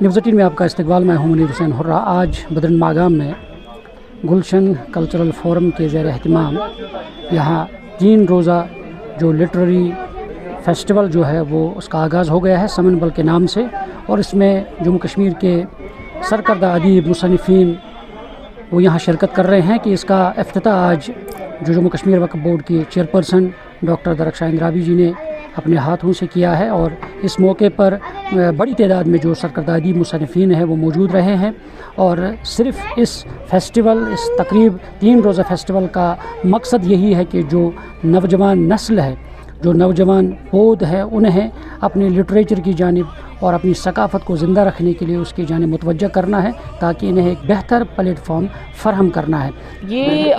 News 18 में आपका इस्तकबाल। मैं हूं मुनीर हुसैन हुर्रा। आज बदरन मागाम में गुलशन कल्चरल फोरम के ज़ेर एहतमाम यहाँ 3 रोज़ा जो लिटरेरी फेस्टिवल जो है वो उसका आगाज़ हो गया है समन बल के नाम से, और इसमें जम्मू कश्मीर के सरकर्दा अदीब मुसन्निफ़ीन वो यहाँ शिरकत कर रहे हैं कि इसका इफ्तिताह आज जो जम्मू कश्मीर वक्फ बोर्ड की चेयरपर्सन डॉक्टर दरख्शां इंद्राबी जी ने अपने हाथों से किया है। और इस मौके पर बड़ी तादाद में जो सरकर्दा अदीब मुसन्निफ़ीन हैं वो मौजूद रहे हैं। और सिर्फ़ इस फेस्टिवल, इस तकरीब 3 रोज़ा फेस्टिवल का मकसद यही है कि जो नौजवान नस्ल है, जो नौजवान पौध है, उन्हें अपने लिटरेचर की जानिब और अपनी सकाफ़त को ज़िंदा रखने के लिए उसकी जानिब मुतवज्जह करना है, ताकि इन्हें एक बेहतर प्लेटफॉर्म फ़राहम करना है। ये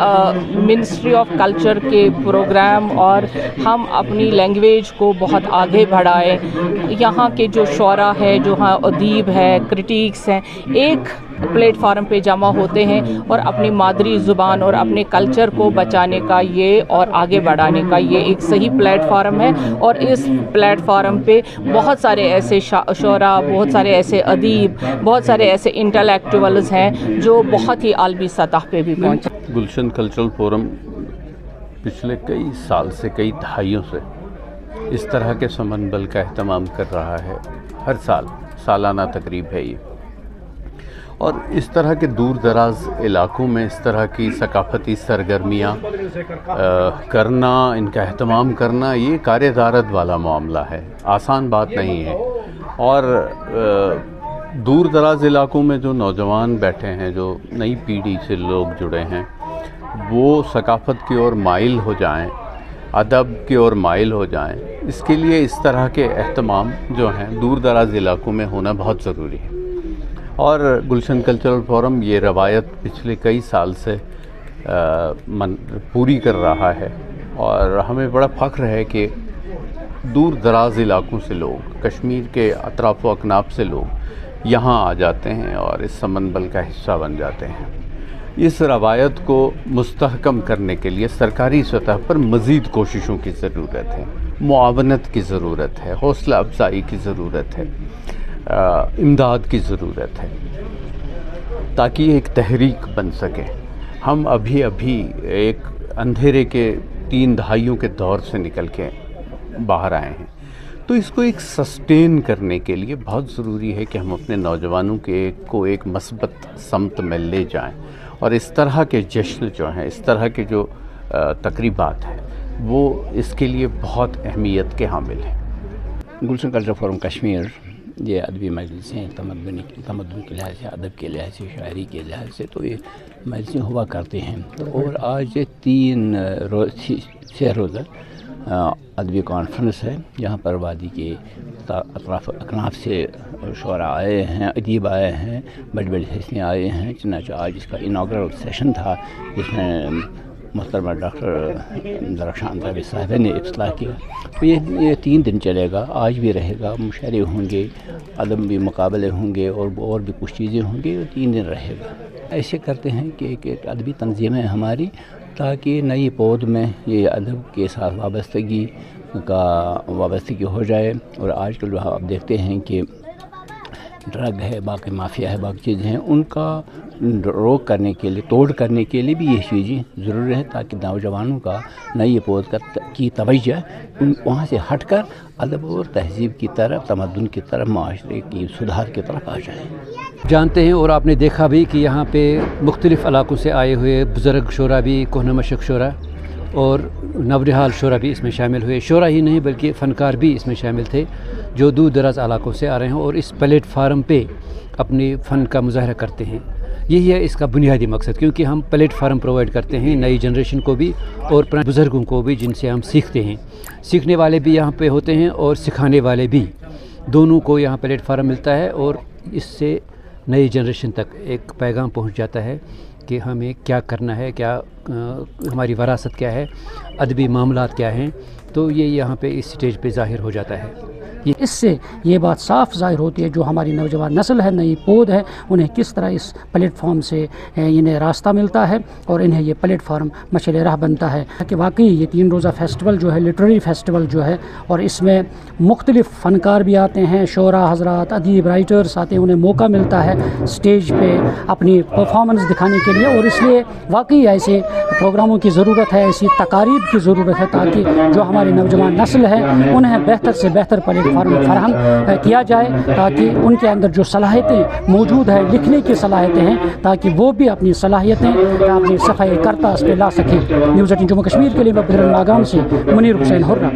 मिनिस्ट्री ऑफ कल्चर के प्रोग्राम और हम अपनी लैंग्वेज को बहुत आगे बढ़ाएं। यहाँ के जो शोरा है, जो हाँ अदीब है, क्रिटिक्स हैं, एक प्लेटफार्म पे जमा होते हैं और अपनी मादरी ज़ुबान और अपने कल्चर को बचाने का ये और आगे बढ़ाने का ये एक सही प्लेटफार्म है। और इस प्लेटफार्म पे बहुत सारे ऐसे शोरा, बहुत सारे ऐसे अदीब, बहुत सारे ऐसे इंटेलेक्चुअल्स हैं जो बहुत ही आलमी सतह पे भी पहुँचे। गुलशन कल्चरल फोरम पिछले कई साल से, कई दहाइयों से इस तरह के समन बल का एहतमाम कर रहा है। हर साल सालाना तकरीब है ये, और इस तरह के दूर दराज इलाकों में इस तरह की सकाफ़ती सरगर्मियाँ करना, इनका एहतमाम करना, ये कार्य-ए-दारत वाला मामला है, आसान बात नहीं है। और दूर दराज इलाकों में जो नौजवान बैठे हैं, जो नई पीढ़ी से लोग जुड़े हैं, वो सकाफ़त की ओर माइल हो जाएं, अदब की ओर माइल हो जाएं, इसके लिए इस तरह के एहतमाम जो हैं दूर दराज इलाकों में होना बहुत ज़रूरी है। और गुलशन कल्चरल फोरम ये रवायत पिछले कई साल से पूरी कर रहा है, और हमें बड़ा फ़ख्र है कि दूर दराज इलाकों से लोग, कश्मीर के अतराफ़ व अकनाफ़ से लोग यहाँ आ जाते हैं और इस समन बल का हिस्सा बन जाते हैं। इस रवायत को मुस्तहकम करने के लिए सरकारी सतह पर मज़ीद कोशिशों की ज़रूरत है, मुआवनत की ज़रूरत है, हौसला अफजाई की ज़रूरत है, इमदाद की ज़रूरत है, ताकि एक तहरीक बन सके। हम अभी एक अंधेरे के 3 दहाइयों के दौर से निकल के बाहर आए हैं, तो इसको एक सस्टेन करने के लिए बहुत ज़रूरी है कि हम अपने नौजवानों को एक मस्बत समत में ले जाएं। और इस तरह के जश्न जो हैं, इस तरह के जो तकरीबात हैं, वो इसके लिए बहुत अहमियत के हामिल हैं। गुलशन कल्चरल फोरम कश्मीर ये अदबी मजलिसें तमद्दुन के लिहाज से, अदब के लिहाज से, शायरी के लिहाज से तो ये मजलिसें हुआ करते हैं। और आज 6 रोज़ा अदबी कॉन्फ्रेंस है, जहाँ पर वादी के अतराफ़ अकनाफ़ से शोरा आए हैं, अदीब आए हैं, बड़ी बड़ी हस्तियाँ आए हैं। चनाचा आज इसका इनाग्रल सेशन था, जिसमें मोहतरमा डॉक्टर दरख्शां इंद्राबी साहब ने इफ्तिताह किया। तो ये 3 दिन चलेगा, आज भी रहेगा, मुशायरे होंगे, अदबी मुकाबले होंगे और भी कुछ चीज़ें होंगी, 3 दिन रहेगा। ऐसे करते हैं कि एक अदबी तंजीम है हमारी, ताकि नई पौध में ये अदब के साथ वाबस्तगी हो जाए। और आजकल जो आप देखते हैं कि ड्रग है, बाकी माफिया है, बाकी चीज़ें हैं, उनका रोक करने के लिए, तोड़ करने के लिए भी ये चीज़ें ज़रूरी है, ताकि नौजवानों का नई पौध की तवज्जो वहाँ से हटकर अदब और तहज़ीब की तरफ, तमद्दुन की तरफ, माशरे की सुधार की तरफ आ जाए। जानते हैं और आपने देखा भी कि यहाँ पे मुख्तलिफ़ इलाक़ों से आए हुए बुज़ुर्ग शोरा भी, कोहना मशक शोरा और नवरिहाल शोरा भी इसमें शामिल हुए। शोरा ही नहीं बल्कि फ़नकार भी इसमें शामिल थे, जो दूर दराज इलाक़ों से आ रहे हैं और इस प्लेटफार्म पे अपनी फ़न का मुज़ाहरा करते हैं। यही है इसका बुनियादी मकसद, क्योंकि हम प्लेटफार्म प्रोवाइड करते हैं नई जनरेशन को भी और पुराने बुज़ुर्गों को भी, जिनसे हम सीखते हैं। सीखने वाले भी यहाँ पे होते हैं और सिखाने वाले भी, दोनों को यहाँ प्लेटफार्म मिलता है। और इससे नई जनरेशन तक एक पैगाम पहुँच जाता है कि हमें क्या करना है, क्या हमारी विरासत क्या है, अदबी मामलात क्या हैं। तो ये यहाँ पे इस स्टेज पे ज़ाहिर हो जाता है। اس سے یہ بات صاف ظاہر ہوتی ہے جو ہماری نوجوان نسل ہے، نئی پود ہے، انہیں کس طرح اس پلیٹ فارم سے انہیں راستہ ملتا ہے اور انہیں یہ پلیٹ فارم مشعل راہ بنتا ہے کہ واقعی یہ 3 روزہ فیسٹیول جو ہے لٹریری فیسٹیول جو ہے، اور اس میں مختلف فنکار بھی آتے ہیں، شعراء حضرات، ادیب، رائٹرز آتے ہیں، انہیں موقع ملتا ہے اسٹیج پہ اپنی پرفارمنس دکھانے کے لیے، اور اس لیے واقعی ایسے پروگراموں کی ضرورت ہے، ایسی تقاریب کی ضرورت ہے تاکہ جو ہماری نوجوان نسل ہے انہیں بہتر سے بہتر پلیٹ فارم فراہم کیا جائے تاکہ ان کے اندر جو صلاحیتیں موجود ہیں، لکھنے کی صلاحیتیں ہیں، تاکہ وہ بھی اپنی صلاحیتیں اپنی صفحہ کرتا اس پہ لا سکیں۔ نیوز 18 جموں کشمیر کے لیے میں بدرن ماگام سے منیر حسین ہرہ۔